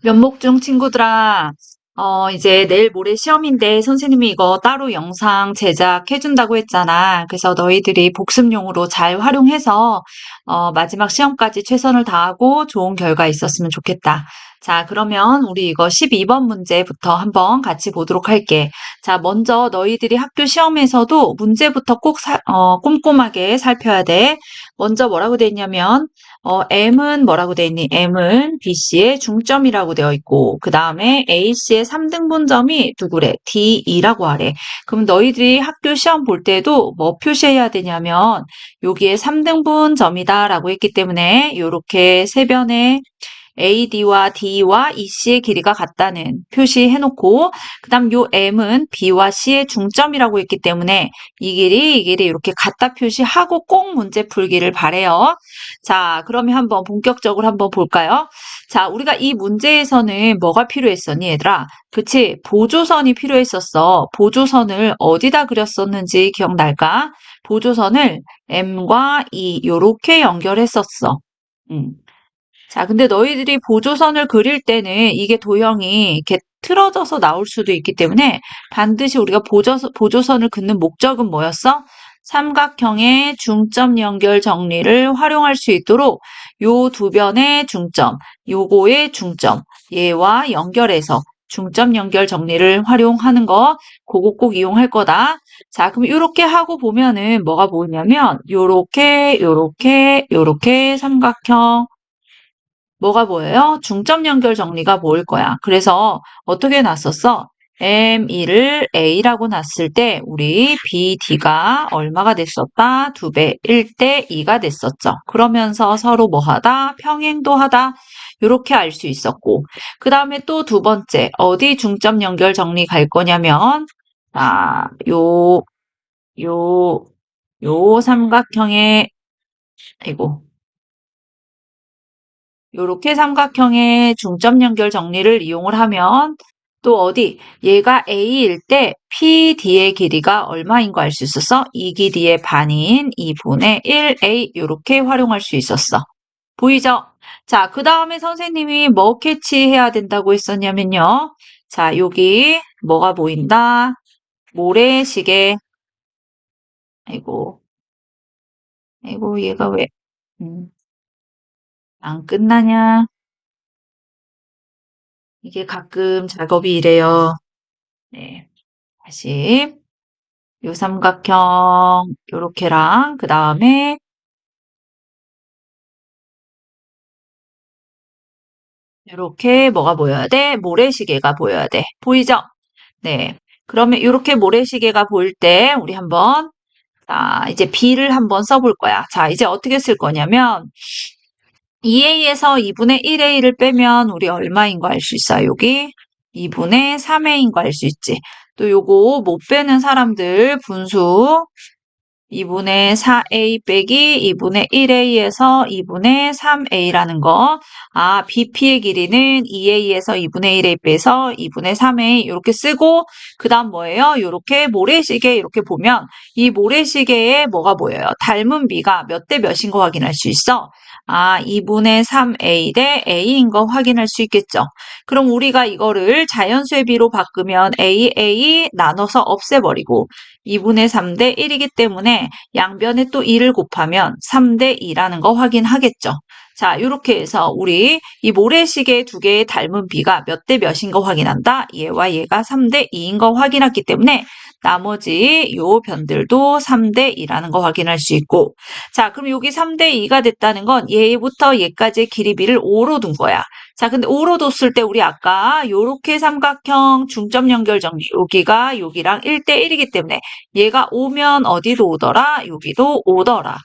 면목 중 친구들아, 이제 내일 모레 시험인데 선생님이 이거 따로 영상 제작해준다고 했잖아. 그래서 너희들이 복습용으로 잘 활용해서, 마지막 시험까지 최선을 다하고 좋은 결과 있었으면 좋겠다. 자, 그러면 우리 이거 12번 문제부터 한번 같이 보도록 할게. 자, 먼저 너희들이 학교 시험에서도 문제부터 꼭 꼼꼼하게 살펴야 돼. 먼저 뭐라고 돼 있냐면, M은 뭐라고 돼 있니? M은 BC의 중점이라고 되어 있고, 그 다음에 AC의 3등분점이 누구래? D2라고 하래. 그럼 너희들이 학교 시험 볼 때도 뭐 표시해야 되냐면, 여기에 3등분점이다라고 했기 때문에, 요렇게 세 변에 AD와 D와 EC의 길이가 같다는 표시해놓고 그 다음 요 M은 B와 C의 중점이라고 했기 때문에 이 길이 이렇게 같다 표시하고 꼭 문제 풀기를 바래요. 자, 그러면 한번 본격적으로 한번 볼까요? 자, 우리가 이 문제에서는 뭐가 필요했었니, 얘들아? 그치? 보조선이 필요했었어. 보조선을 어디다 그렸었는지 기억날까? 보조선을 M과 E 요렇게 연결했었어. 음. 자, 근데 너희들이 보조선을 그릴 때는 이게 도형이 이렇게 틀어져서 나올 수도 있기 때문에 반드시 우리가 보조선을 긋는 목적은 뭐였어? 삼각형의 중점 연결 정리를 활용할 수 있도록 요 두 변의 중점, 요거의 중점, 얘와 연결해서 중점 연결 정리를 활용하는 거, 그거 꼭 이용할 거다. 자, 그럼 이렇게 하고 보면은 뭐가 보이냐면 요렇게, 요렇게, 요렇게 삼각형, 뭐가 보여요? 중점 연결 정리가 보일 거야. 그래서 어떻게 놨었어? M2를 A라고 놨을 때 우리 BD가 얼마가 됐었다? 2배, 1대 2가 됐었죠. 그러면서 서로 뭐 하다? 평행도 하다. 이렇게 알 수 있었고. 그 다음에 또 두 번째, 어디 중점 연결 정리 갈 거냐면, 아, 요, 요 삼각형의, 아이고, 요렇게 삼각형의 중점 연결 정리를 이용을 하면 또 어디 얘가 A일 때 PD의 길이가 얼마인 거 알 수 있었어? 이 길이의 반인 2분의 1A 요렇게 활용할 수 있었어. 보이죠? 자, 그 다음에 선생님이 뭐 캐치해야 된다고 했었냐면요. 자, 여기 뭐가 보인다? 모래시계. 아이고, 아이고, 얘가 왜, 안 끝나냐? 이게 가끔 작업이 이래요. 네. 다시. 요 삼각형 요렇게랑 그 다음에 요렇게 뭐가 보여야 돼? 모래시계가 보여야 돼. 보이죠? 네. 그러면 요렇게 모래시계가 보일 때 우리 한번 이제 B를 한번 써볼 거야. 자, 이제 어떻게 쓸 거냐면 2A에서 2분의 1A를 빼면 우리 얼마인 거 알 수 있어요? 여기 2분의 3A인 거 알 수 있지. 또 요거 못 빼는 사람들 분수 2분의 4a 빼기 2분의 1a에서 2분의 3a라는 거. 아, BP의 길이는 2a에서 2분의 1a 빼서 2분의 3a 이렇게 쓰고 그 다음 뭐예요? 이렇게 모래시계 이렇게 보면 이 모래시계에 뭐가 보여요? 닮은 B가 몇 대 몇인 거 확인할 수 있어? 아, 2분의 3a 대 a인 거 확인할 수 있겠죠? 그럼 우리가 이거를 자연수의 B로 바꾸면 a 나눠서 없애버리고 2분의 3대 1이기 때문에 양변에 또 2를 곱하면 3대 2라는 거 확인하겠죠. 자, 이렇게 해서 우리 이 모래시계 두 개의 닮은 B가 몇 대 몇인 거 확인한다. 얘와 얘가 3대 2인 거 확인했기 때문에 나머지 요 변들도 3대 2라는 거 확인할 수 있고 자, 그럼 여기 3대 2가 됐다는 건 얘부터 얘까지의 길이 B를 5로 둔 거야. 자, 근데 5로 뒀을 때 우리 아까 요렇게 삼각형 중점 연결 정리 여기가 여기랑 1대 1이기 때문에 얘가 오면 어디로 오더라? 여기도 오더라.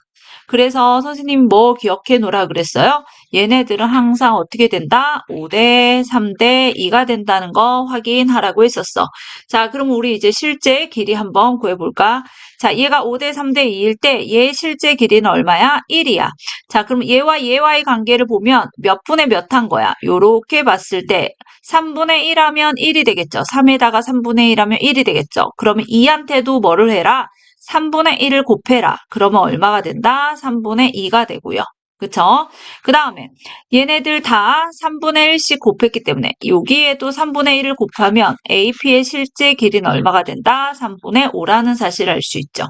그래서 선생님 뭐 기억해 놓으라 그랬어요? 얘네들은 항상 어떻게 된다? 5대 3대 2가 된다는 거 확인하라고 했었어. 자, 그럼 우리 이제 실제 길이 한번 구해볼까? 자, 얘가 5대 3대 2일 때 얘 실제 길이는 얼마야? 1이야. 자, 그럼 얘와의 관계를 보면 몇 분의 몇 한 거야? 요렇게 봤을 때 3분의 1 하면 1이 되겠죠. 3에다가 3분의 1 하면 1이 되겠죠. 그러면 2한테도 뭐를 해라? 3분의 1을 곱해라. 그러면 얼마가 된다? 3분의 2가 되고요. 그쵸? 그 다음에 얘네들 다 3분의 1씩 곱했기 때문에 여기에도 3분의 1을 곱하면 AP의 실제 길이는 얼마가 된다? 3분의 5라는 사실을 알 수 있죠.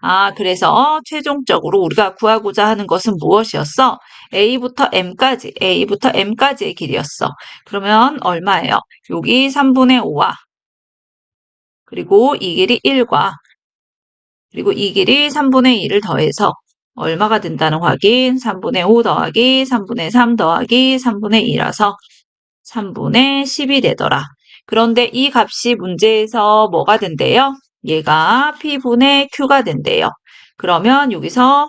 아, 그래서 최종적으로 우리가 구하고자 하는 것은 무엇이었어? A부터 M까지의 길이였어. 그러면 얼마예요? 여기 3분의 5와 그리고 이 길이 1과 그리고 이 길이 3분의 1을 더해서 얼마가 된다는 확인. 3분의 5 더하기 3분의 3 더하기 3분의 2라서 3분의 10이 되더라. 그런데 이 값이 문제에서 뭐가 된대요? 얘가 P분의 Q가 된대요. 그러면 여기서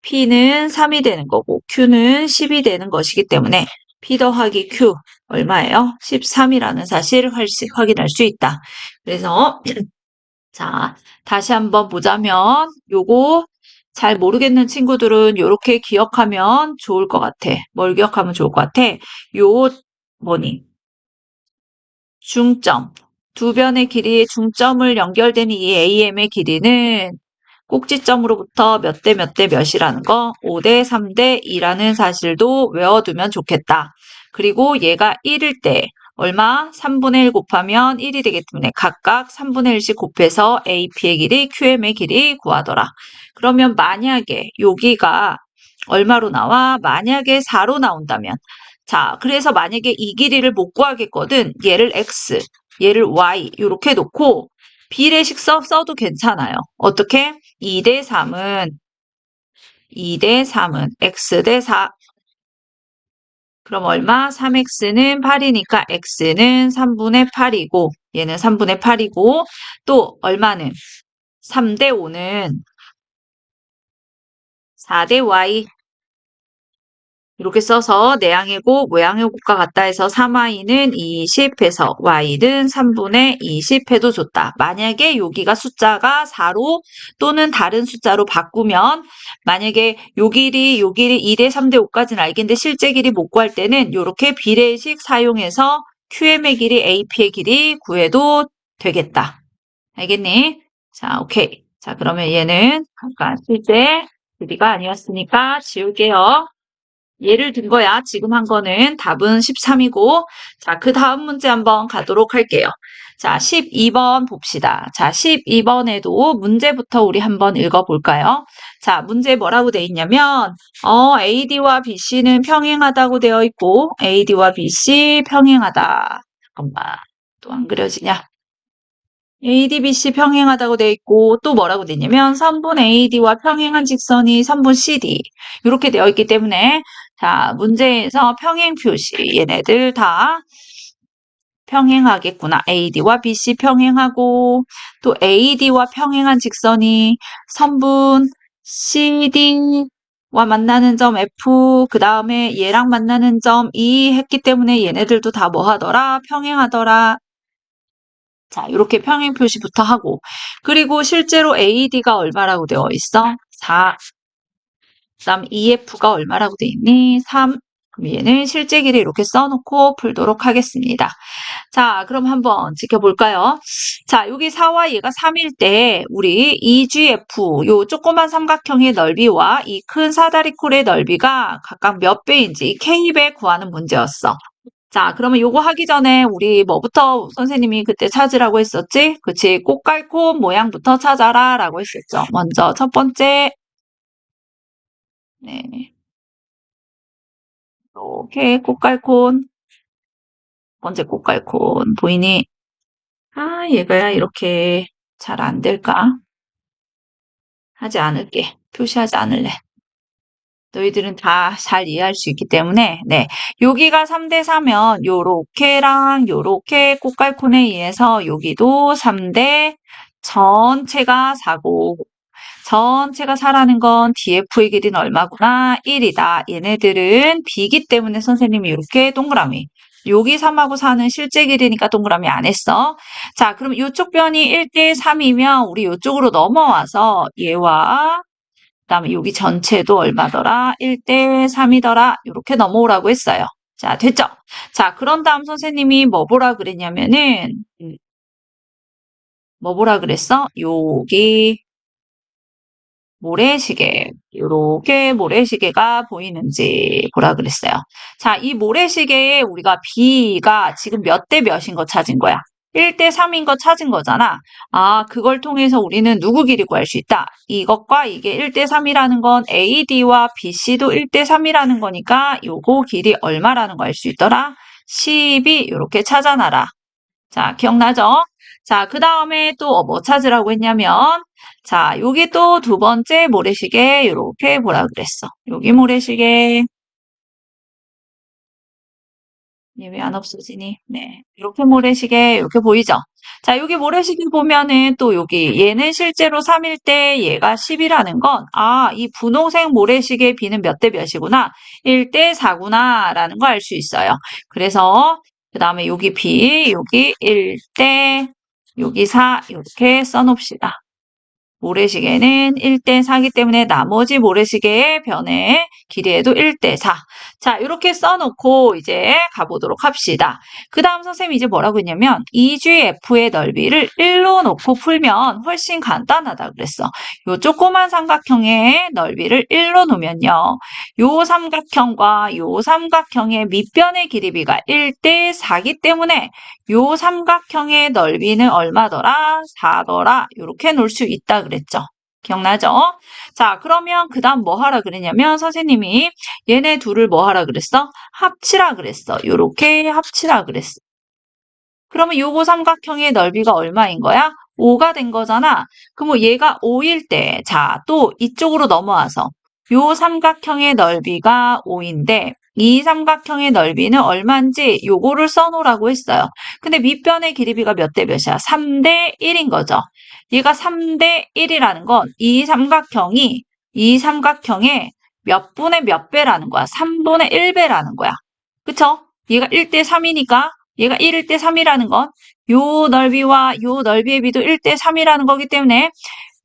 P는 3이 되는 거고 Q는 10이 되는 것이기 때문에 P 더하기 Q 얼마예요? 13이라는 사실을 확인할 수 있다. 그래서 자, 다시 한번 보자면 요거 잘 모르겠는 친구들은 요렇게 기억하면 좋을 것 같아. 뭘 기억하면 좋을 것 같아? 요 뭐니? 중점. 두 변의 길이의 중점을 연결되는 이 AM의 길이는 꼭지점으로부터 몇 대 몇 대 몇이라는 거, 5대 3대 2라는 사실도 외워두면 좋겠다. 그리고 얘가 1일 때 얼마? 3분의 1 곱하면 1이 되기 때문에 각각 3분의 1씩 곱해서 AP의 길이, QM의 길이 구하더라. 그러면 만약에 여기가 얼마로 나와? 만약에 4로 나온다면 자, 그래서 만약에 이 길이를 못 구하겠거든. 얘를 X, 얘를 Y 이렇게 놓고 비례식 써도 괜찮아요. 어떻게? 2대 3은 X 대 4. 그럼 얼마? 3X는 8이니까 X는 3분의 8이고 얘는 3분의 8이고 또 얼마는? 3대 5는 4대 Y 이렇게 써서 내양의 곱, 모양의 곱과 같다 해서 3y는 20 해서 y는 3분의 20 해도 좋다. 만약에 여기가 숫자가 4로 또는 다른 숫자로 바꾸면 만약에 요 길이 2대 3대 5까지는 알겠는데 실제 길이 못 구할 때는 이렇게 비례식 사용해서 QM의 길이, AP의 길이 구해도 되겠다. 알겠니? 자, 오케이. 자, 그러면 얘는 잠깐 실제 길이가 아니었으니까 지울게요. 예를 든 거야. 지금 한 거는 답은 13이고 자, 그 다음 문제 한번 가도록 할게요. 자, 12번 봅시다. 자, 12번에도 문제부터 우리 한번 읽어볼까요? 자, 문제 뭐라고 돼 있냐면 AD와 BC는 평행하다고 되어 있고 AD와 BC 평행하다. 잠깐만. 또 안 그려지냐? ADBC 평행하다고 되어 있고 또 뭐라고 되어 있냐면 선분 AD와 평행한 직선이 선분 CD 이렇게 되어 있기 때문에 자 문제에서 평행 표시 얘네들 다 평행하겠구나. AD와 BC 평행하고 또 AD와 평행한 직선이 선분 CD와 만나는 점 F 그 다음에 얘랑 만나는 점 E 했기 때문에 얘네들도 다 뭐 하더라? 평행하더라. 자, 이렇게 평행 표시부터 하고 그리고 실제로 AD가 얼마라고 되어 있어? 4. 그다음 EF가 얼마라고 되어 있니? 3. 그럼 얘는 실제 길이 이렇게 써놓고 풀도록 하겠습니다. 자, 그럼 한번 지켜볼까요? 자, 여기 4와 얘가 3일 때 우리 EGF 요 조그만 삼각형의 넓이와 이 큰 사다리꼴의 넓이가 각각 몇 배인지 K배 구하는 문제였어. 자, 그러면 요거 하기 전에 우리 뭐부터 선생님이 그때 찾으라고 했었지? 그치? 꽃갈콘 모양부터 찾아라 라고 했었죠. 먼저 첫 번째, 네, 이렇게 꽃갈콘, 첫 번째 꽃갈콘 보이니? 아, 얘가 이렇게 잘 안 될까? 하지 않을게. 표시하지 않을래. 너희들은 다 잘 이해할 수 있기 때문에, 네. 여기가 3대 4면, 요렇게랑 요렇게 꽃갈콘에 의해서 여기도 3대 전체가 4고, 전체가 4라는 건 DF의 길이는 얼마구나? 1이다. 얘네들은 B이기 때문에 선생님이 이렇게 동그라미. 여기 3하고 4는 실제 길이니까 동그라미 안 했어. 자, 그럼 이쪽 변이 1대 3이면 우리 이쪽으로 넘어와서 얘와 그다음에 여기 전체도 얼마더라? 1대 3이더라. 이렇게 넘어오라고 했어요. 자, 됐죠? 자, 그런 다음 선생님이 뭐 보라 그랬냐면은 뭐 보라 그랬어? 여기 모래시계, 이렇게 모래시계가 보이는지 보라 그랬어요. 자, 이 모래시계에 우리가 B가 지금 몇 대 몇인 거 찾은 거야? 1대 3인 거 찾은 거잖아. 아, 그걸 통해서 우리는 누구 길이 구할 수 있다. 이것과 이게 1대 3이라는 건 AD와 BC도 1대 3이라는 거니까 요거 길이 얼마라는 거 알 수 있더라. 12 이렇게 찾아놔라. 자, 기억나죠? 자, 그 다음에 또 뭐 찾으라고 했냐면, 자, 여기 또 두 번째 모래시계, 이렇게 보라 그랬어. 여기 모래시계, 얘 왜 안 없어지니? 네. 이렇게 모래시계, 이렇게 보이죠? 자, 여기 모래시계 보면은 또 여기, 얘는 실제로 3일 때 얘가 10이라는 건, 아, 이 분홍색 모래시계 B는 몇 대 몇이구나? 1대 4구나, 라는 거 알 수 있어요. 그래서, 그 다음에 여기 B, 여기 1대, 여기 4, 이렇게 써놓읍시다. 모래시계는 1대 4기 때문에 나머지 모래시계의 변의 길이에도 1대 4. 자, 이렇게 써놓고 이제 가보도록 합시다. 그 다음 선생님이 이제 뭐라고 했냐면 EGF의 넓이를 1로 놓고 풀면 훨씬 간단하다 그랬어. 요 조그만 삼각형의 넓이를 1로 놓으면요. 요 삼각형과 요 삼각형의 밑변의 길이비가 1대 4기 때문에 요 삼각형의 넓이는 얼마더라? 4더라. 이렇게 놓을 수 있다 그랬죠. 기억나죠? 자, 그러면 그 다음 뭐 하라 그랬냐면 선생님이 얘네 둘을 뭐 하라 그랬어? 합치라 그랬어. 요렇게 합치라 그랬어. 그러면 요거 삼각형의 넓이가 얼마인 거야? 5가 된 거잖아. 그럼 얘가 5일 때, 자, 또 이쪽으로 넘어와서 요 삼각형의 넓이가 5인데 이 삼각형의 넓이는 얼마인지 요거를 써놓으라고 했어요. 근데 밑변의 길이비가 몇 대 몇이야? 3대 1인 거죠. 얘가 3대 1이라는 건 이 삼각형의 몇 분의 몇 배라는 거야? 3분의 1배라는 거야. 그쵸? 얘가 1대 3이니까 얘가 1일 때 3이라는 건 요 넓이와 요 넓이의 비도 1대 3이라는 거기 때문에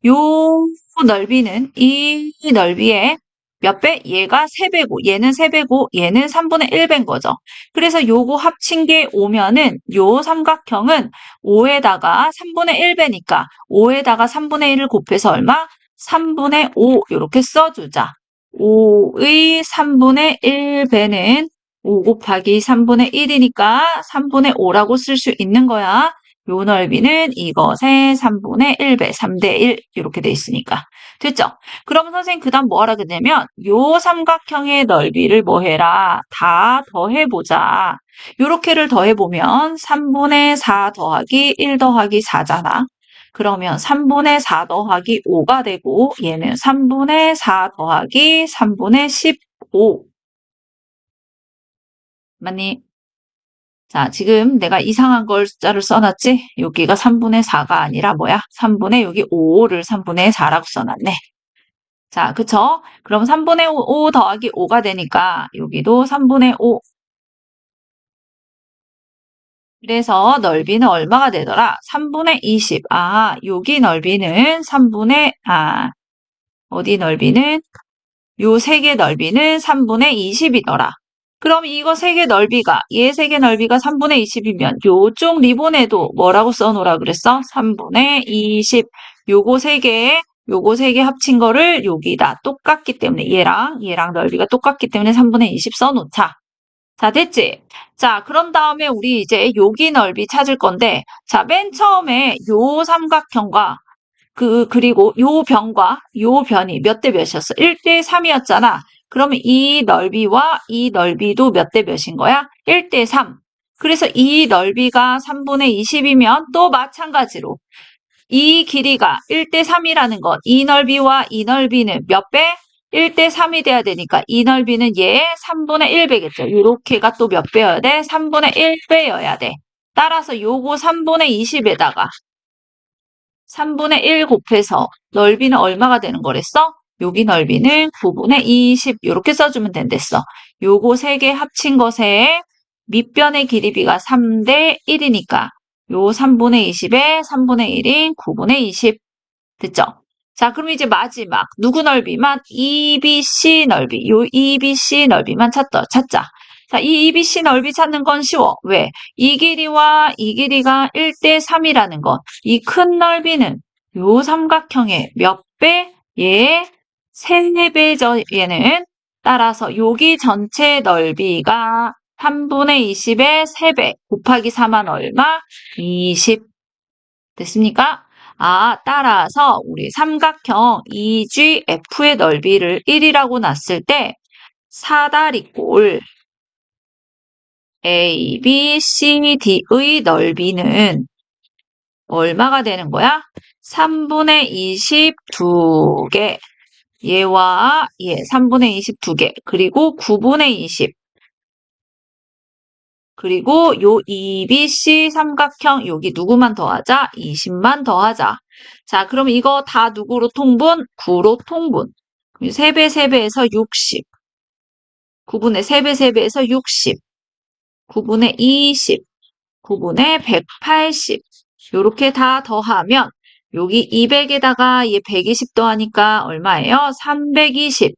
요 넓이는 이 넓이의 몇 배? 얘가 3배고 얘는 3배고 얘는 3분의 1배인 거죠. 그래서 요거 합친 게 5면은 요 삼각형은 5에다가 3분의 1배니까 5에다가 3분의 1을 곱해서 얼마? 3분의 5 이렇게 써주자. 5의 3분의 1배는 5 곱하기 3분의 1이니까 3분의 5라고 쓸 수 있는 거야. 요 넓이는 이것의 3분의 1배, 3대 1 이렇게 돼 있으니까. 됐죠? 그러면 선생님 그 다음 뭐 하라 그러냐면 요 삼각형의 넓이를 뭐 해라? 다 더해보자. 요렇게를 더해보면 3분의 4 더하기 1 더하기 4잖아. 그러면 3분의 4 더하기 5가 되고 얘는 3분의 4 더하기 3분의 15. 맞니? 자, 지금 내가 이상한 걸 숫자를 써놨지? 여기가 3분의 4가 아니라 뭐야? 3분의 여기 5를 3분의 4라고 써놨네. 자, 그쵸? 그럼 3분의 5 더하기 5가 되니까 여기도 3분의 5. 그래서 넓이는 얼마가 되더라? 3분의 20. 아, 여기 넓이는 어디 넓이는? 요 세 개 넓이는 3분의 20이더라. 그럼 이거 세 개 넓이가, 얘 세 개 넓이가 3분의 20이면 요쪽 리본에도 뭐라고 써놓으라 그랬어? 3분의 20. 요거 세 개 합친 거를 여기다 똑같기 때문에 얘랑 넓이가 똑같기 때문에 3분의 20 써놓자. 자, 됐지? 자, 그런 다음에 우리 이제 여기 넓이 찾을 건데, 자, 맨 처음에 요 삼각형과 그리고 요 변과 요 변이 몇 대 몇이었어? 1대 3이었잖아. 그러면 이 넓이와 이 넓이도 몇 대 몇인 거야? 1대 3. 그래서 이 넓이가 3분의 20이면 또 마찬가지로 이 길이가 1대 3이라는 것, 이 넓이와 이 넓이는 몇 배? 1대 3이 돼야 되니까 이 넓이는 얘 3분의 1배겠죠. 요렇게가 또 몇 배여야 돼? 3분의 1배여야 돼. 따라서 요거 3분의 20에다가 3분의 1 곱해서 넓이는 얼마가 되는 거랬어? 여기 넓이는 9분의 20 이렇게 써주면 된댔어. 요거 세 개 합친 것에 밑변의 길이비가 3대 1이니까 요 3분의 20에 3분의 1인 9분의 20 됐죠? 자, 그럼 이제 마지막 누구 넓이만? EBC 넓이. 요 EBC 넓이만 찾자. 자, 이 EBC 넓이 찾는 건 쉬워. 왜? 이 길이와 이 길이가 1대 3이라는 것. 이 큰 넓이는 요 삼각형의 몇 배? 얘 3배죠, 얘는. 따라서 여기 전체 넓이가 3분의 20의 3배 곱하기 4만 얼마? 20. 됐습니까? 따라서 우리 삼각형 EGF의 넓이를 1이라고 놨을 때 사다리꼴 ABCD의 넓이는 얼마가 되는 거야? 3분의 22개. 얘와 얘 3분의 22개. 그리고 9분의 20. 그리고 요 EBC 삼각형 여기 누구만 더하자? 20만 더하자. 자, 그럼 이거 다 누구로 통분? 9로 통분. 3배, 3배에서 60. 9분의 3배, 3배에서 60. 9분의 20. 9분의 180. 요렇게 다 더하면 여기 200에다가 얘 120 더하니까 얼마예요? 320.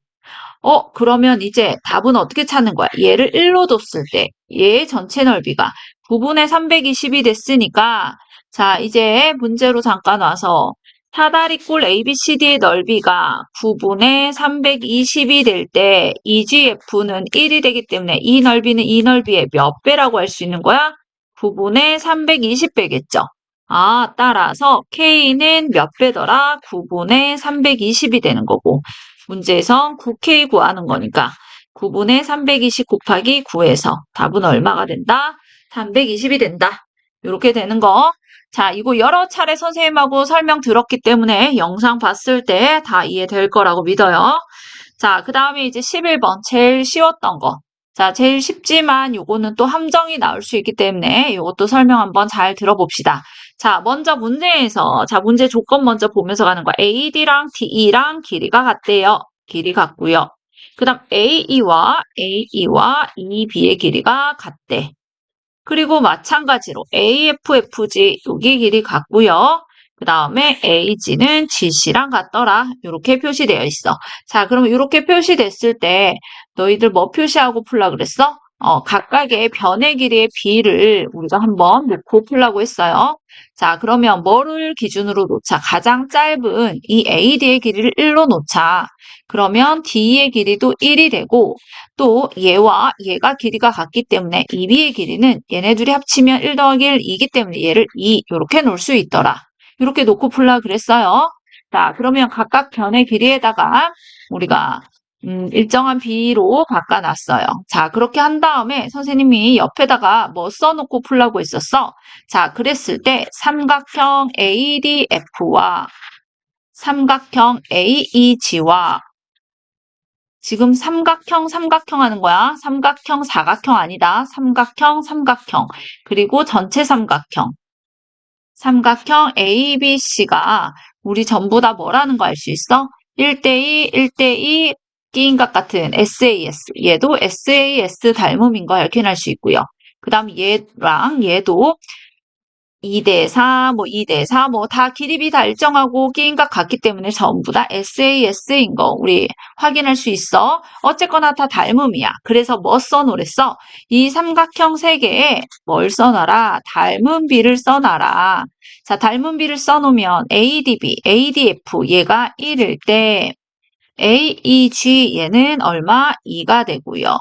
그러면 이제 답은 어떻게 찾는 거야? 얘를 1로 뒀을 때 얘 전체 넓이가 9분의 320이 됐으니까 자, 이제 문제로 잠깐 와서 사다리꼴 ABCD의 넓이가 9분의 320이 될 때 EGF는 1이 되기 때문에 이 넓이는 이 넓이의 몇 배라고 할 수 있는 거야? 9분의 320배겠죠. 따라서 K는 몇 배더라? 9분의 320이 되는 거고 문제에선 9K 구하는 거니까 9분의 320 곱하기 9에서 답은 얼마가 된다? 320이 된다. 이렇게 되는 거. 자, 이거 여러 차례 선생님하고 설명 들었기 때문에 영상 봤을 때 다 이해될 거라고 믿어요. 자, 그 다음에 이제 11번 제일 쉬웠던 거. 자, 제일 쉽지만 요거는 또 함정이 나올 수 있기 때문에 요것도 설명 한번 잘 들어봅시다. 자, 먼저 문제에서 자, 문제 조건 먼저 보면서 가는 거야. AD랑 DE랑 길이가 같대요. 길이 같고요. 그 다음 AE와 EB의 길이가 같대. 그리고 마찬가지로 AFG 여기 길이 같고요. 그 다음에 AG는 GC랑 같더라. 이렇게 표시되어 있어. 자, 그럼 이렇게 표시됐을 때 너희들 뭐 표시하고 풀라 그랬어? 각각의 변의 길이의 비를 우리가 한번 놓고 풀라고 했어요. 자, 그러면 뭐를 기준으로 놓자? 가장 짧은 이 AD의 길이를 1로 놓자. 그러면 D의 길이도 1이 되고 또 얘와 얘가 길이가 같기 때문에 EB의 길이는 얘네 둘이 합치면 1 더하기 1, 2이기 때문에 얘를 2 이렇게 놓을 수 있더라. 이렇게 놓고 풀라 그랬어요. 자, 그러면 각각 변의 길이에다가 우리가 일정한 비로 바꿔놨어요. 자, 그렇게 한 다음에 선생님이 옆에다가 뭐 써놓고 풀라고 했었어? 자, 그랬을 때 삼각형 ADF와 삼각형 AEG와 지금 삼각형 하는 거야. 삼각형, 사각형 아니다. 삼각형. 그리고 전체 삼각형. 삼각형 ABC가 우리 전부 다 뭐라는 거 알 수 있어? 1대2, 1대2 끼인각 같은 SAS. 얘도 SAS 닮음인 거 이렇게 할 수 있고요. 그 다음 얘랑 얘도 2대4, 뭐 2대4, 뭐 다 길이비 다 일정하고 끼인각 같기 때문에 전부 다 SAS인 거 우리 확인할 수 있어. 어쨌거나 다 닮음이야. 그래서 뭐 써놓으랬어? 이 삼각형 3개에 뭘 써놔라? 닮은 비를 써놔라. 자, 닮은 비를 써놓으면 ADB, ADF 얘가 1일 때 AEG 얘는 얼마? 2가 되고요.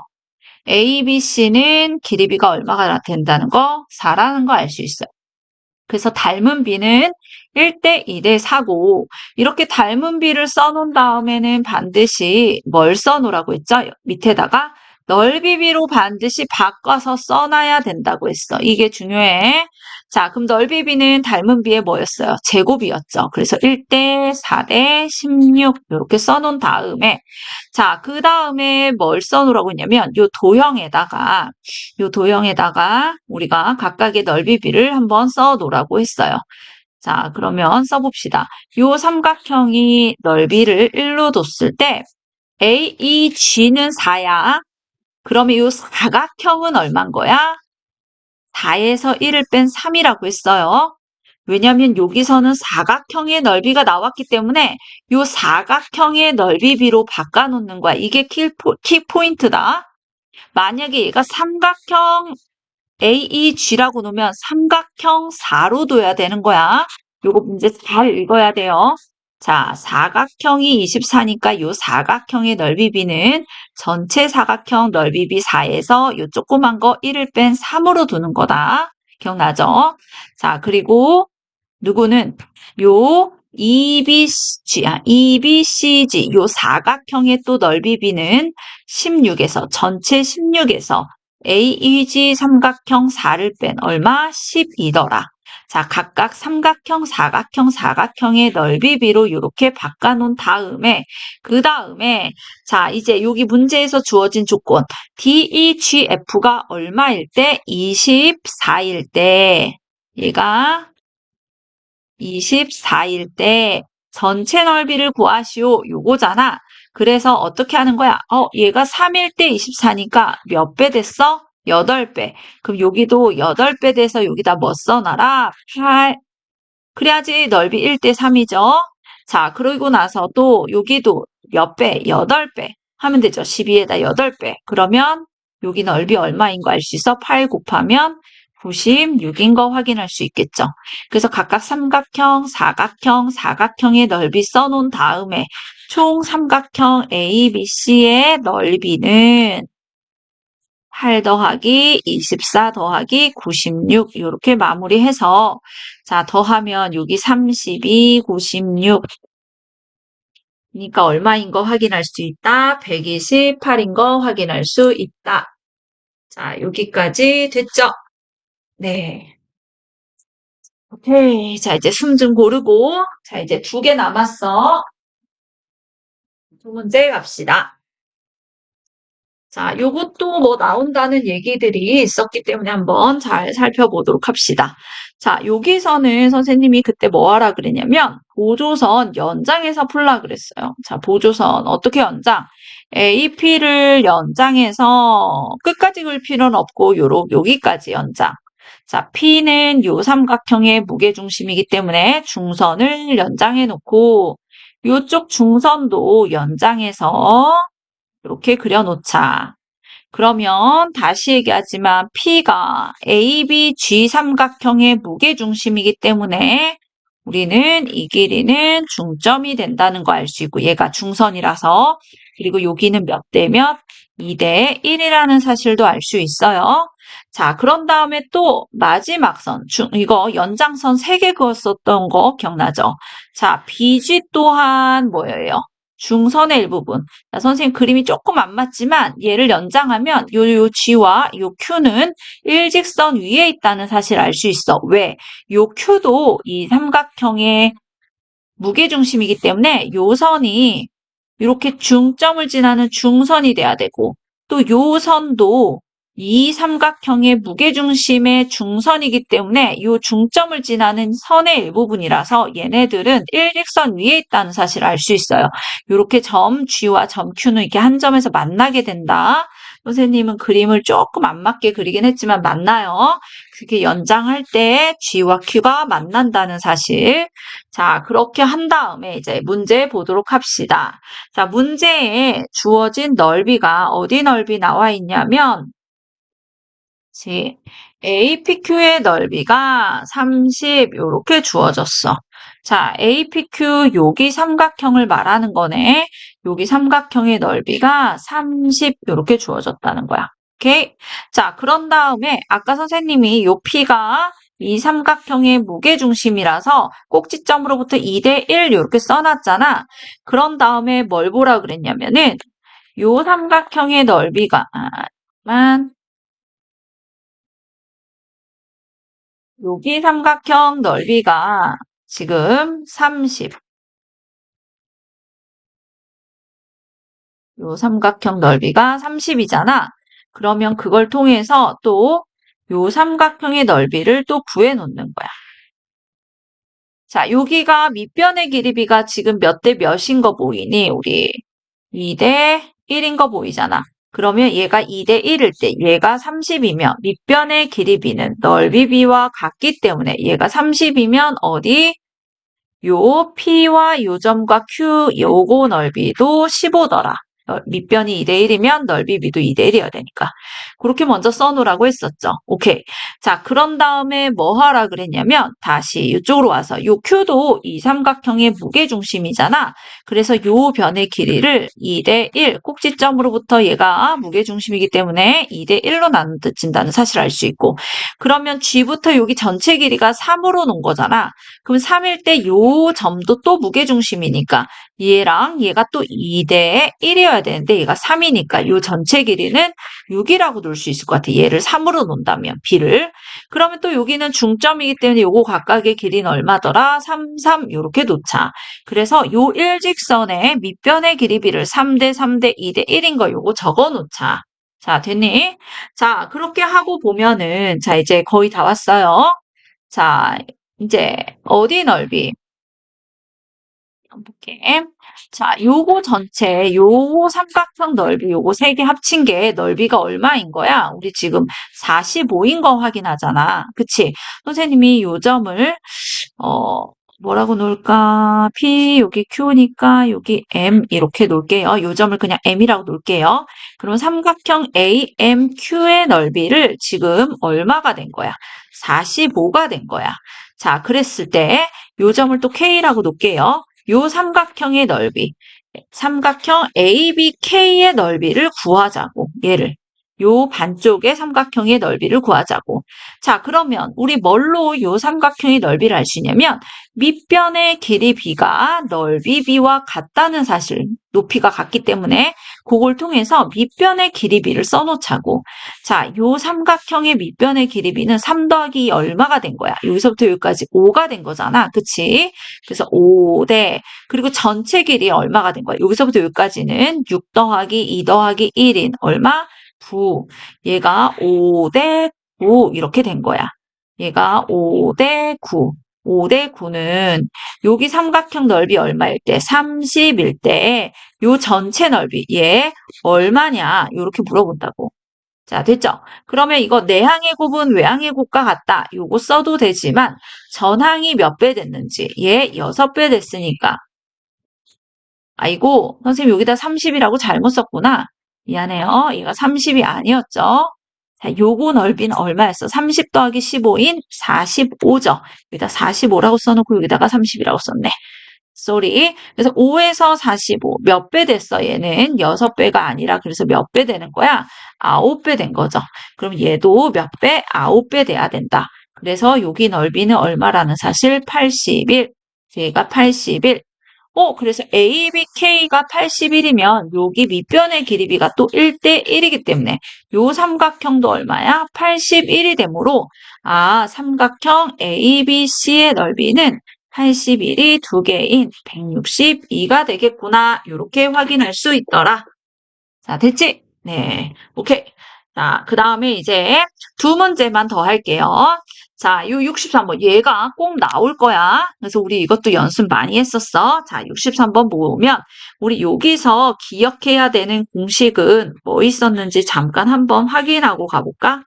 ABC는 길이비가 얼마가 된다는 거? 4라는 거 알 수 있어요. 그래서 닮은 비는 1대 2대 4고 이렇게 닮은 비를 써놓은 다음에는 반드시 뭘 써놓으라고 했죠? 밑에다가 넓이비로 반드시 바꿔서 써놔야 된다고 했어. 이게 중요해. 자, 그럼 넓이비는 닮은 비에 뭐였어요? 제곱이었죠. 그래서 1대 4대 16 이렇게 써놓은 다음에 자, 그 다음에 뭘 써놓으라고 했냐면 요 도형에다가 우리가 각각의 넓이비를 한번 써놓으라고 했어요. 자, 그러면 써봅시다. 요 삼각형이 넓이를 1로 뒀을 때 AEG는 4야. 그러면 요 사각형은 얼만 거야? 4에서 1을 뺀 3이라고 했어요. 왜냐면 여기서는 사각형의 넓이가 나왔기 때문에 요 사각형의 넓이비로 바꿔놓는 거야. 이게 키포인트다. 만약에 얘가 삼각형 AEG라고 놓으면 삼각형 4로 둬야 되는 거야. 요거 문제 잘 읽어야 돼요. 자, 사각형이 24니까 요 사각형의 넓이 b는 전체 사각형 넓이 b 4에서 요 조그만 거 1을 뺀 3으로 두는 거다. 기억나죠? 자, 그리고 누구는 요 EBCG 요 사각형의 또 넓이 b는 16에서 전체 16에서 AEG 삼각형 4를 뺀 얼마? 12더라. 자, 각각 삼각형, 사각형, 사각형의 넓이 b로 이렇게 바꿔놓은 다음에 그 다음에 자, 이제 여기 문제에서 주어진 조건 DEGF가 얼마일 때? 24일 때 얘가 24일 때 전체 넓이를 구하시오. 요거잖아. 그래서 어떻게 하는 거야? 얘가 3일 때 24니까 몇 배 됐어? 8배. 그럼 여기도 8배 돼서 여기다 뭐 써놔라? 8. 그래야지 넓이 1대 3이죠. 자, 그러고 나서 또 여기도 몇 배? 8배. 하면 되죠. 12에다 8배. 그러면 여기 넓이 얼마인 거 알 수 있어? 8 곱하면 96인 거 확인할 수 있겠죠. 그래서 각각 삼각형, 사각형, 사각형의 넓이 써놓은 다음에 총 삼각형 ABC의 넓이는 8 더하기 24 더하기 96 이렇게 마무리해서 자 더하면 여기 32, 96 그러니까 얼마인 거 확인할 수 있다. 128인 거 확인할 수 있다. 자 여기까지 됐죠? 네. 오케이. 자 이제 숨 좀 고르고 자 이제 2개 남았어. 두 문제 갑시다. 자, 요것도 뭐 나온다는 얘기들이 있었기 때문에 한번 잘 살펴보도록 합시다. 자, 여기서는 선생님이 그때 뭐 하라 그랬냐면 보조선 연장해서 풀라 그랬어요. 자, 보조선 어떻게 연장? AP를 연장해서 끝까지 글 필요는 없고 여기까지 연장. 자, P는 요 삼각형의 무게중심이기 때문에 중선을 연장해 놓고 요쪽 중선도 연장해서 이렇게 그려놓자. 그러면 다시 얘기하지만 P가 ABG 삼각형의 무게중심이기 때문에 우리는 이 길이는 중점이 된다는 거 알 수 있고 얘가 중선이라서 그리고 여기는 몇 대 몇? 2대 1이라는 사실도 알 수 있어요. 자, 그런 다음에 또 마지막 선, 이거 연장선 3개 그었었던 거 기억나죠? 자, BG 또한 뭐예요? 중선의 일부분. 자, 선생님 그림이 조금 안 맞지만 얘를 연장하면 요 G와 요 Q는 일직선 위에 있다는 사실을 알 수 있어. 왜? 요 Q도 이 삼각형의 무게중심이기 때문에 요 선이 이렇게 중점을 지나는 중선이 돼야 되고 또 요 선도 이 삼각형의 무게중심의 중선이기 때문에 이 중점을 지나는 선의 일부분이라서 얘네들은 일직선 위에 있다는 사실을 알 수 있어요. 이렇게 점 G와 점 Q는 이렇게 한 점에서 만나게 된다. 선생님은 그림을 조금 안 맞게 그리긴 했지만 맞나요? 그게 연장할 때 G와 Q가 만난다는 사실. 자, 그렇게 한 다음에 이제 문제 보도록 합시다. 자, 문제에 주어진 넓이가 어디 넓이 나와 있냐면 APQ의 넓이가 30 이렇게 주어졌어. 자, APQ 여기 삼각형을 말하는 거네. 여기 삼각형의 넓이가 30 이렇게 주어졌다는 거야. 오케이? 자, 그런 다음에 아까 선생님이 요 P가 이 삼각형의 무게중심이라서 꼭지점으로부터 2대 1 이렇게 써놨잖아. 그런 다음에 뭘 보라 그랬냐면은 요 삼각형의 넓이가 여기 삼각형 넓이가 지금 30. 요 삼각형 넓이가 30이잖아. 그러면 그걸 통해서 또 요 삼각형의 넓이를 또 구해 놓는 거야. 자, 여기가 밑변의 길이비가 지금 몇 대 몇인 거 보이니? 우리 2대 1인 거 보이잖아. 그러면 얘가 2대 1일 때 얘가 30이면 밑변의 길이비는 넓이비와 같기 때문에 얘가 30이면 어디? 요 P와 요 점과 Q 요거 넓이도 15더라. 밑변이 2대1이면 넓이 B도 2대1이어야 되니까. 그렇게 먼저 써놓으라고 했었죠. 오케이. 자, 그런 다음에 뭐 하라 그랬냐면, 다시 이쪽으로 와서, 요 Q도 이 삼각형의 무게중심이잖아. 그래서 요 변의 길이를 2대1, 꼭지점으로부터 얘가 무게중심이기 때문에 2대1로 나눠진다는 사실을 알 수 있고, 그러면 G부터 여기 전체 길이가 3으로 놓은 거잖아. 그럼 3일 때 요 점도 또 무게중심이니까, 얘랑 얘가 또 2대1이어야 되는데 얘가 3이니까 요 전체 길이는 6이라고 놓을 수 있을 것 같아. 얘를 3으로 놓는다면 B를. 그러면 또 여기는 중점이기 때문에 요거 각각의 길이는 얼마더라? 3, 3 요렇게 놓자. 그래서 요 일직선의 밑변의 길이 B를 3대 3대 2대 1인 거 요거 적어 놓자. 자, 됐니? 자, 그렇게 하고 보면은 자, 이제 거의 다 왔어요. 자, 이제 어디 넓이? 볼게. 자, 요거 전체, 요 삼각형 넓이, 요거 세 개 합친 게 넓이가 얼마인 거야? 우리 지금 45인 거 확인하잖아. 그치? 선생님이 요 점을, 어, 뭐라고 놓을까? P, 여기 Q니까 여기 M 이렇게 놓을게요. 요 점을 그냥 M이라고 놓을게요. 그럼 삼각형 AMQ의 넓이를 지금 얼마가 된 거야? 45가 된 거야. 자, 그랬을 때 요 점을 또 K라고 놓을게요. 요 삼각형의 넓이, 삼각형 ABK의 넓이를 구하자고, 얘를. 요 반쪽의 삼각형의 넓이를 구하자고. 자, 그러면 우리 뭘로 요 삼각형의 넓이를 알 수 있냐면 밑변의 길이 B가 넓이 B와 같다는 사실, 높이가 같기 때문에 그걸 통해서 밑변의 길이 B를 써놓자고. 자, 요 삼각형의 밑변의 길이 B는 3 더하기 얼마가 된 거야? 여기서부터 여기까지 5가 된 거잖아. 그치? 그래서 5대 그리고 전체 길이 얼마가 된 거야? 여기서부터 여기까지는 6 더하기 2 더하기 1인 얼마? 9. 얘가 5대 9 이렇게 된 거야. 얘가 5대 9. 5대 9는 여기 삼각형 넓이 얼마일 때? 30일 때 요 전체 넓이 얘 얼마냐? 이렇게 물어본다고. 자, 됐죠? 그러면 이거 내항의 곱은 외항의 곱과 같다. 요거 써도 되지만 전항이 몇 배 됐는지 얘 6배 됐으니까 아이고, 선생님 여기다 30이라고 잘못 썼구나. 미안해요. 얘가 30이 아니었죠. 자, 요거 넓이는 얼마였어? 30 더하기 15인 45죠. 여기다 45라고 써놓고 여기다가 30이라고 썼네. 쏘리. 그래서 5에서 45. 몇 배 됐어, 얘는? 6배가 아니라 그래서 몇 배 되는 거야? 9배 된 거죠. 그럼 얘도 몇 배? 9배 돼야 된다. 그래서 여기 넓이는 얼마라는 사실? 81. 얘가 81. 그래서 ABK가 81이면 여기 밑변의 길이비가 또 1대 1이기 때문에 요 삼각형도 얼마야? 81이 되므로 삼각형 ABC의 넓이는 81이 두 개인 162가 되겠구나. 이렇게 확인할 수 있더라. 자, 됐지? 네. 오케이. 자, 그 다음에 이제 두 문제만 더 할게요. 자, 요 63번. 얘가 꼭 나올 거야. 그래서 우리 이것도 연습 많이 했었어. 자, 63번 보면 우리 여기서 기억해야 되는 공식은 뭐 있었는지 잠깐 한번 확인하고 가볼까?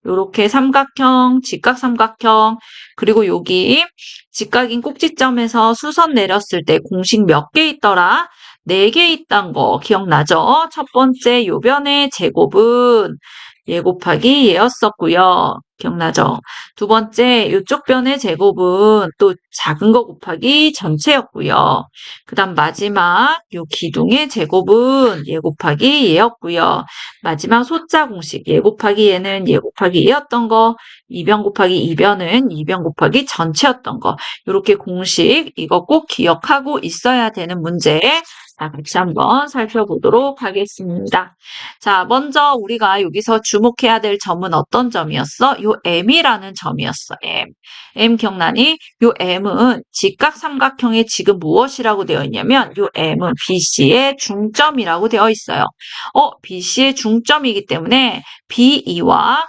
요렇게 삼각형, 직각삼각형, 그리고 여기 직각인 꼭지점에서 수선 내렸을 때 공식 몇 개 있더라? 4개 있던 거 기억나죠? 첫 번째 요변의 제곱은 얘 곱하기 얘였었고요. 기억나죠? 두 번째 이쪽 변의 제곱은 또 작은 거 곱하기 전체였고요. 그 다음 마지막 요 기둥의 제곱은 얘 곱하기 얘였고요. 마지막 소자 공식 얘 곱하기 얘는 얘 곱하기 얘였던 거, 2변 곱하기 2변은 2변 곱하기 전체였던 거. 이렇게 공식 이거 꼭 기억하고 있어야 되는 문제. 자, 같이 한번 살펴보도록 하겠습니다. 자, 먼저 우리가 여기서 주목해야 될 점은 어떤 점이었어? 요 M이라는 점이었어. M 기억나니? 요 M은 직각삼각형에 지금 무엇이라고 되어 있냐면 요 M은 BC의 중점이라고 되어 있어요. BC의 중점이기 때문에 BE와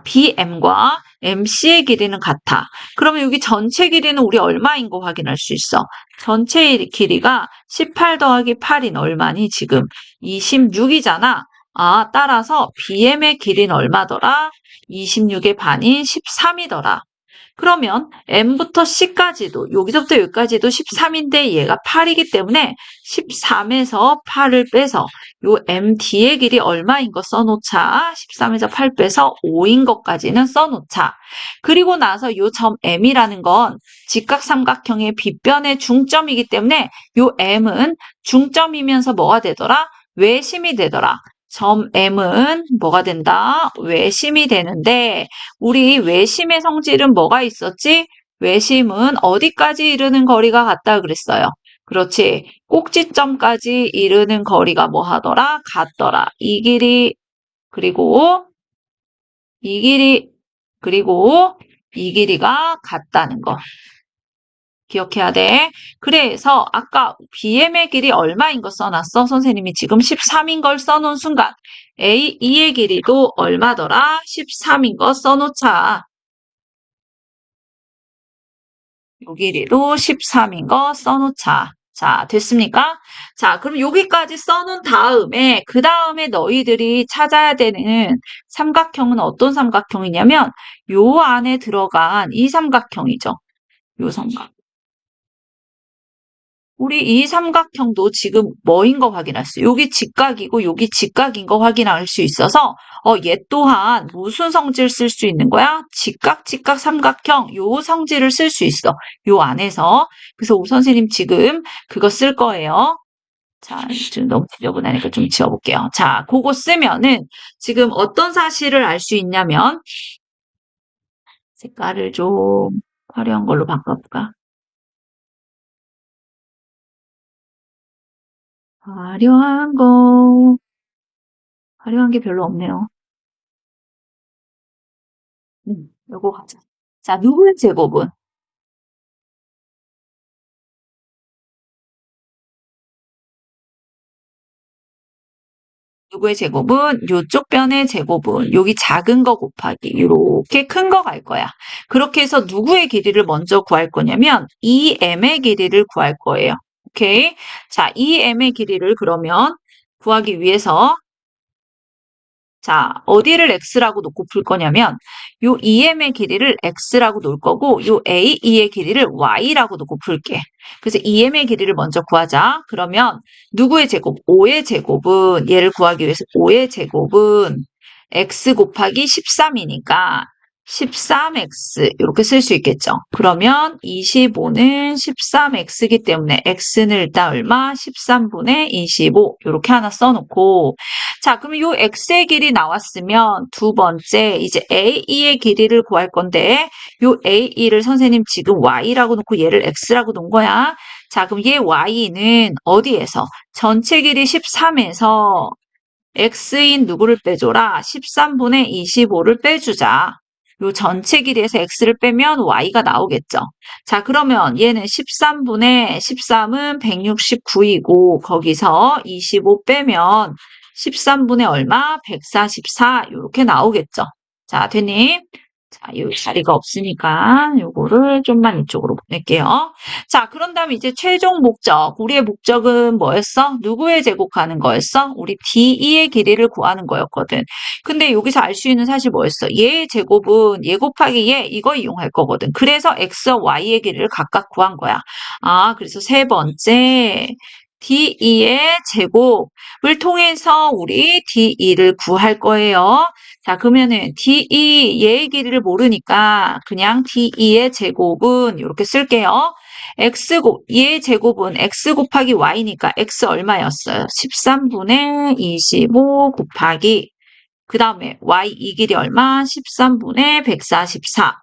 BM과 MC의 길이는 같아. 그러면 여기 전체 길이는 우리 얼마인 거 확인할 수 있어. 전체 길이가 18 더하기 8인 얼마니 지금? 26이잖아. 따라서 BM의 길이는 얼마더라? 26의 반인 13이더라. 그러면 m부터 c까지도 여기서부터 여기까지도 13인데 얘가 8이기 때문에 13에서 8을 빼서 요 md의 길이 얼마인 거 써놓자. 13에서 8 빼서 5인 것까지는 써놓자. 그리고 나서 요 점 m이라는 건 직각삼각형의 빗변의 중점이기 때문에 요 m은 중점이면서 뭐가 되더라? 외심이 되더라. 점 m은 뭐가 된다? 외심이 되는데 우리 외심의 성질은 뭐가 있었지? 외심은 어디까지 이르는 거리가 같다 그랬어요. 그렇지. 꼭지점까지 이르는 거리가 뭐 하더라? 같더라. 이 길이, 그리고 이 길이, 그리고 이 길이가 같다는 거. 기억해야 돼. 그래서 아까 BM의 길이 얼마인 거 써놨어? 선생님이 지금 13인 걸 써놓은 순간 AE의 길이도 얼마더라? 13인 거 써놓자. 요 길이도 13인 거 써놓자. 자, 됐습니까? 자, 그럼 여기까지 써놓은 다음에 그 다음에 너희들이 찾아야 되는 삼각형은 어떤 삼각형이냐면 요 안에 들어간 이 삼각형이죠. 요 삼각. 우리 이 삼각형도 지금 뭐인 거 확인할 수, 여기 직각이고 여기 직각인 거 확인할 수 있어서 얘 또한 무슨 성질 쓸 수 있는 거야? 직각, 직각, 삼각형 요 성질을 쓸 수 있어. 요 안에서. 그래서 우 선생님 지금 그거 쓸 거예요. 자, 지금 너무 지저분하니까 좀 지워볼게요. 자, 그거 쓰면은 지금 어떤 사실을 알 수 있냐면 색깔을 좀 화려한 걸로 바꿔볼까? 화려한 거. 화려한 게 별로 없네요. 요거 가자. 자, 누구의 제곱은? 누구의 제곱은? 요쪽 변의 제곱은 여기 작은 거 곱하기 이렇게 큰 거 갈 거야. 그렇게 해서 누구의 길이를 먼저 구할 거냐면 2m의 길이를 구할 거예요. 오케이? 자, 2m의 길이를 그러면 구하기 위해서 자, 어디를 x라고 놓고 풀 거냐면 요 2m의 길이를 x라고 놓을 거고 요 a2의 길이를 y라고 놓고 풀게. 그래서 2m의 길이를 먼저 구하자. 그러면 누구의 제곱? 5의 제곱은 얘를 구하기 위해서 5의 제곱은 x 곱하기 13이니까 13x 이렇게 쓸 수 있겠죠. 그러면 25는 13x이기 때문에 x는 일단 얼마? 13분의 25 이렇게 하나 써놓고 자, 그럼 요 x의 길이 나왔으면 두 번째 이제 a의 길이를 구할 건데 요 a를 선생님 지금 y라고 놓고 얘를 x라고 놓은 거야. 자, 그럼 얘 y는 어디에서? 전체 길이 13에서 x인 누구를 빼줘라? 13분의 25를 빼주자. 요 전체 길이에서 x를 빼면 y가 나오겠죠. 자, 그러면 얘는 13분의 13은 169이고 거기서 25 빼면 13분의 얼마? 144 이렇게 나오겠죠. 자, 됐니? 자, 이 자리가 없으니까 요거를 좀만 이쪽으로 보낼게요. 자, 그런 다음에 이제 최종 목적. 우리의 목적은 뭐였어? 누구의 제곱하는 거였어? 우리 DE의 길이를 구하는 거였거든. 근데 여기서 알 수 있는 사실 뭐였어? 얘의 제곱은 얘 곱하기 얘 이거 이용할 거거든. 그래서 X와 Y의 길이를 각각 구한 거야. 아, 그래서 세 번째 DE의 제곱을 통해서 우리 DE를 구할 거예요. 자, 그러면은 DE 얘의 길이를 모르니까 그냥 DE의 제곱은 이렇게 쓸게요. 얘의 제곱은 x 곱하기 y니까 x 얼마였어요? 13분의 25 곱하기 그 다음에 y 이 길이 얼마? 13분의 144.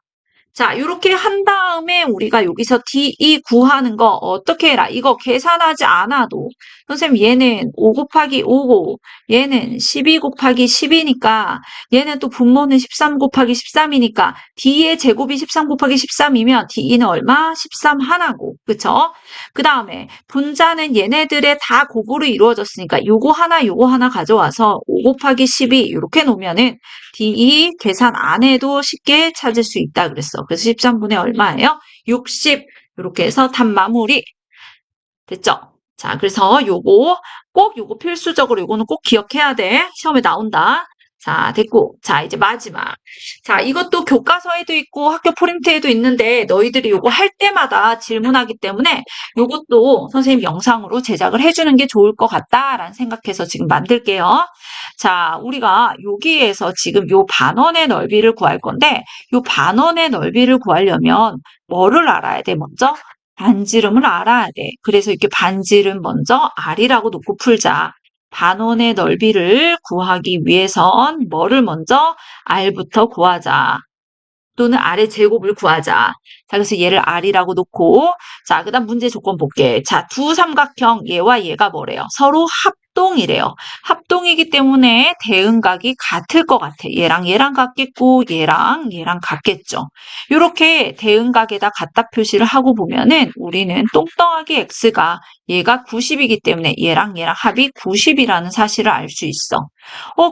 자, 이렇게 한 다음에 우리가 여기서 DE 구하는 거 어떻게 해라? 이거 계산하지 않아도 선생님 얘는 5 곱하기 5고 얘는 12 곱하기 10이니까 얘는 또 분모는 13 곱하기 13이니까 D의 제곱이 13 곱하기 13이면 D는 얼마? 13 하나고 그쵸? 그 다음에 분자는 얘네들의 다 곱으로 이루어졌으니까 요거 하나 가져와서 5 곱하기 12 이렇게 놓으면은 DE 계산 안 해도 쉽게 찾을 수 있다 그랬어. 그래서 13분의 얼마예요? 60. 이렇게 해서 답 마무리. 됐죠? 자, 그래서 요거 꼭 요거 필수적으로 요거는 꼭 기억해야 돼. 시험에 나온다. 자, 됐고. 자, 이제 마지막. 자, 이것도 교과서에도 있고 학교 프린트에도 있는데 너희들이 요거 할 때마다 질문하기 때문에 요것도 선생님 영상으로 제작을 해주는 게 좋을 것 같다라는 생각해서 지금 만들게요. 자, 우리가 여기에서 지금 요 반원의 넓이를 구할 건데 요 반원의 넓이를 구하려면 뭐를 알아야 돼, 먼저? 반지름을 알아야 돼. 그래서 이렇게 반지름 먼저 R이라고 놓고 풀자. 반원의 넓이를 구하기 위해선 뭐를 먼저? R부터 구하자. 또는 R의 제곱을 구하자. 자, 그래서 얘를 R이라고 놓고, 자, 그 다음 문제 조건 볼게. 자, 두 삼각형, 얘와 얘가 뭐래요? 서로 합동이래요. 합동이기 때문에 대응각이 같을 것 같아. 얘랑 같겠고, 얘랑 같겠죠. 이렇게 대응각에다 갖다 표시를 하고 보면은 우리는 똥덩하기 X가 얘가 90이기 때문에 얘랑 합이 90이라는 사실을 알 수 있어.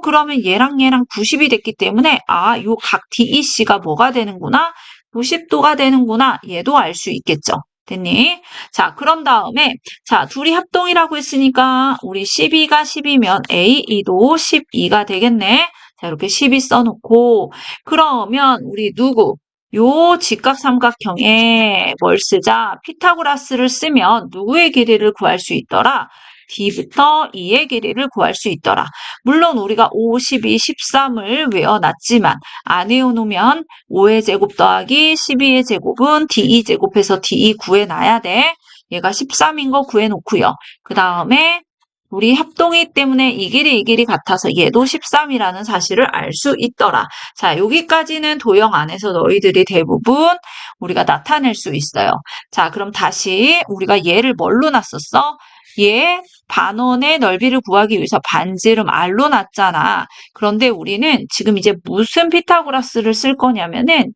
그러면 얘랑 90이 됐기 때문에 요 각 DEC가 뭐가 되는구나? 90도가 되는구나. 얘도 알 수 있겠죠. 됐니? 자, 그런 다음에 자, 둘이 합동이라고 했으니까 우리 12가 10이면 AE도 12가 되겠네. 자, 이렇게 12 써놓고 그러면 우리 누구? 요 직각삼각형에 뭘 쓰자? 피타고라스를 쓰면 누구의 길이를 구할 수 있더라? D부터 E의 길이를 구할 수 있더라. 물론 우리가 5, 12, 13을 외워놨지만 안 외워놓으면 5의 제곱 더하기 12의 제곱은 DE 제곱해서 DE 구해놔야 돼. 얘가 13인 거 구해놓고요. 그 다음에 우리 합동이기 때문에 이 길이 같아서 얘도 13이라는 사실을 알 수 있더라. 자, 여기까지는 도형 안에서 너희들이 대부분 우리가 나타낼 수 있어요. 자, 그럼 다시 우리가 얘를 뭘로 놨었어? 얘 반원의 넓이를 구하기 위해서 반지름 R로 놨잖아. 그런데 우리는 지금 이제 무슨 피타고라스를 쓸 거냐면은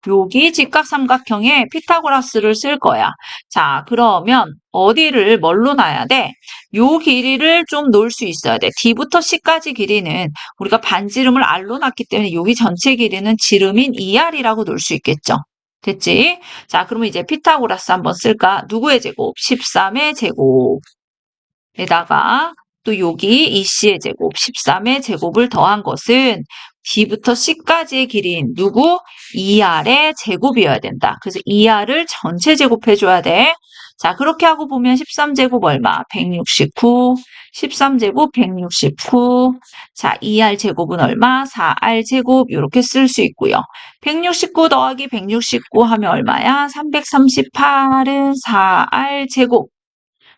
여기 직각삼각형에 피타고라스를 쓸 거야. 자, 그러면 어디를 뭘로 놔야 돼? 요 길이를 좀 놓을 수 있어야 돼. D부터 C까지 길이는 우리가 반지름을 R로 놨기 때문에 여기 전체 길이는 지름인 2R이라고 놓을 수 있겠죠. 됐지? 자, 그러면 이제 피타고라스 한번 쓸까? 누구의 제곱? 13의 제곱. 에다가 또 여기 EC의 제곱, 13의 제곱을 더한 것은 D부터 C까지의 길이인 누구? 2R의 제곱이어야 된다. 그래서 2R을 전체 제곱해줘야 돼. 자, 그렇게 하고 보면 13제곱 얼마? 169. 13제곱 169. 자, 2R 제곱은 얼마? 4R 제곱 이렇게 쓸 수 있고요. 169 더하기 169 하면 얼마야? 338은 4R 제곱.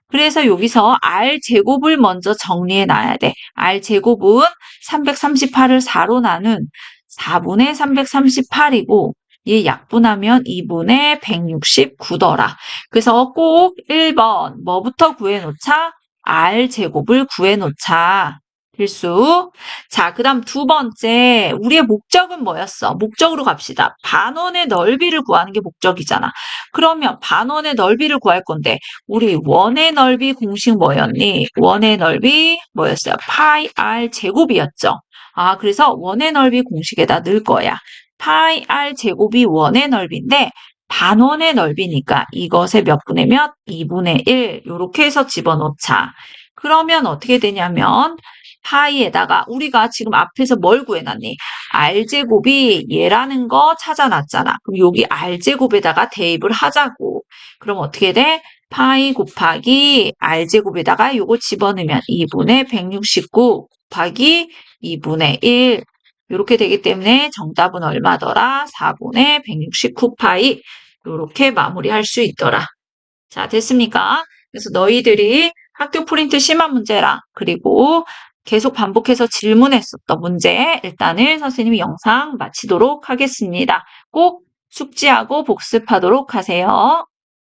그래서 여기서 R제곱을 먼저 정리해 놔야 돼. R제곱은 338을 4로 나눈 4분의 338이고 얘 약분하면 2분의 169더라. 그래서 꼭 1번 뭐부터 구해놓자? R제곱을 구해놓자. 필수. 자, 그 다음 두 번째, 우리의 목적은 뭐였어? 목적으로 갑시다. 반원의 넓이를 구하는 게 목적이잖아. 그러면 반원의 넓이를 구할 건데 우리 원의 넓이 공식 뭐였니? 원의 넓이 뭐였어요? 파이 r 제곱이었죠. 그래서 원의 넓이 공식에다 넣을 거야. 파이 r 제곱이 원의 넓이인데 반원의 넓이니까 이것의 몇 분의 몇? 2분의 1 이렇게 해서 집어넣자. 그러면 어떻게 되냐면 파이에다가 우리가 지금 앞에서 뭘 구해놨니? R제곱이 얘라는 거 찾아놨잖아. 그럼 여기 R제곱에다가 대입을 하자고. 그럼 어떻게 돼? 파이 곱하기 R제곱에다가 요거 집어넣으면 2분의 169 곱하기 2분의 1 이렇게 되기 때문에 정답은 얼마더라? 4분의 169파이 이렇게 마무리할 수 있더라. 자, 됐습니까? 그래서 너희들이 학교 프린트 심화 문제랑 그리고 계속 반복해서 질문했었던 문제 일단은 선생님이 영상 마치도록 하겠습니다. 꼭 숙지하고 복습하도록 하세요.